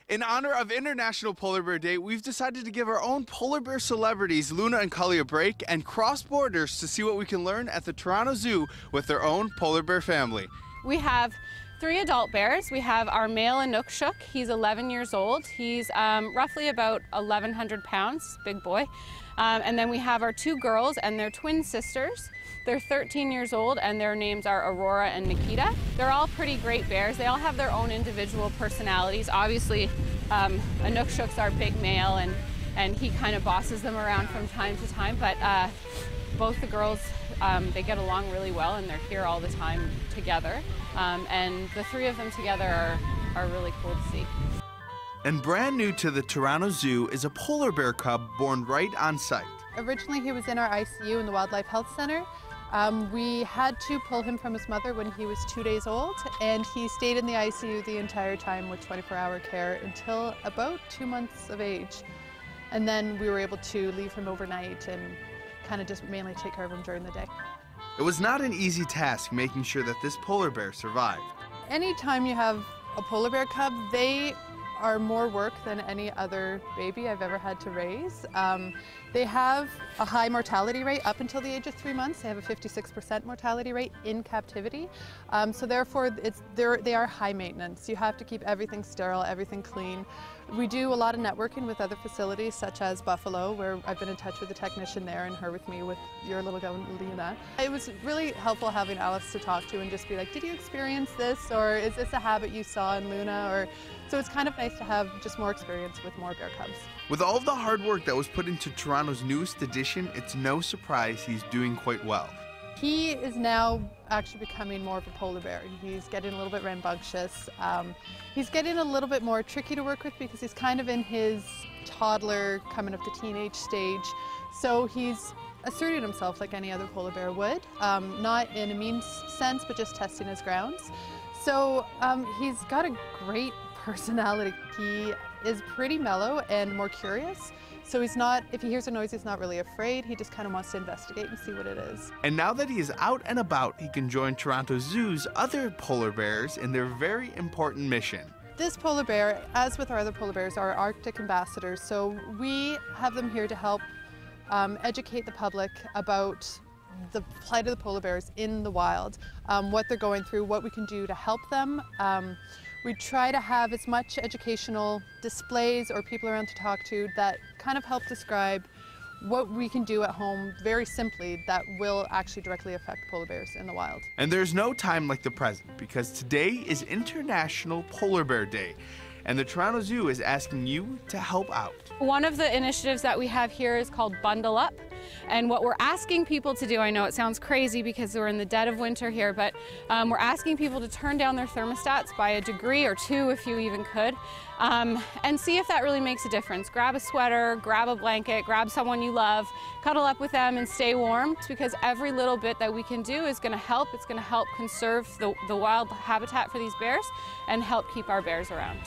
In honor of International Polar Bear Day, we've decided to give our own polar bear celebrities, Luna and Cully, a break and cross borders to see what we can learn at the Toronto Zoo with their own polar bear family. We have 3 adult bears. We have our male Inukshuk. He's 11 years old. He's roughly about 1,100 pounds, big boy. And then we have our 2 girls and their twin sisters. They're 13 years old and their names are Aurora and Nikita. They're all pretty great bears. They all have their own individual personalities. Obviously, Inukshuk's our big male and he kind of bosses them around from time to time, but both the girls, they get along really well and they're here all the time together. And the 3 of them together are really cool to see. And brand new to the Toronto Zoo is a polar bear cub born right on site. Originally he was in our ICU in the Wildlife Health Center. We had to pull him from his mother when he was 2 days old, and he stayed in the ICU the entire time with 24-hour care until about 2 months of age. And then we were able to leave him overnight and kind of just mainly take care of him during the day. It was not an easy task making sure that this polar bear survived. Anytime you have a polar bear cub, they are more work than any other baby I've ever had to raise. They have a high mortality rate up until the age of 3 months. They have a 56% mortality rate in captivity. So therefore, they are high maintenance. You have to keep everything sterile, everything clean. We do a lot of networking with other facilities such as Buffalo, where I've been in touch with a technician there and her with me with your little girl, Luna. It was really helpful having Alice to talk to and just be like, did you experience this? Or is this a habit you saw in Luna? So it's kind of nice to have just more experience with more bear cubs. With all of the hard work that was put into Toronto's newest edition, it's no surprise he's doing quite well. He is now actually becoming more of a polar bear. He's getting a little bit rambunctious. He's getting a little bit more tricky to work with because he's kind of in his toddler, coming up to teenage stage. So he's asserting himself like any other polar bear would, not in a mean sense, but just testing his grounds. So he's got a great personality. He is pretty mellow and more curious. So he's not, if he hears a noise, he's not really afraid. He just kind of wants to investigate and see what it is. And now that he is out and about, he can join Toronto Zoo's other polar bears in their very important mission. This polar bear, as with our other polar bears, are Arctic ambassadors. So we have them here to help educate the public about the plight of the polar bears in the wild, what they're going through, what we can do to help them. We try to have as much educational displays or people around to talk to that kind of help describe what we can do at home very simply that will actually directly affect polar bears in the wild. And there's no time like the present because today is International Polar Bear Day and the Toronto Zoo is asking you to help out. One of the initiatives that we have here is called Bundle Up. And what we're asking people to do, I know it sounds crazy because we're in the dead of winter here, but we're asking people to turn down their thermostats by a degree or 2 if you even could, and see if that really makes a difference. Grab a sweater, grab a blanket, grab someone you love, cuddle up with them and stay warm. It's because every little bit that we can do is going to help. It's going to help conserve the wild habitat for these bears and help keep our bears around.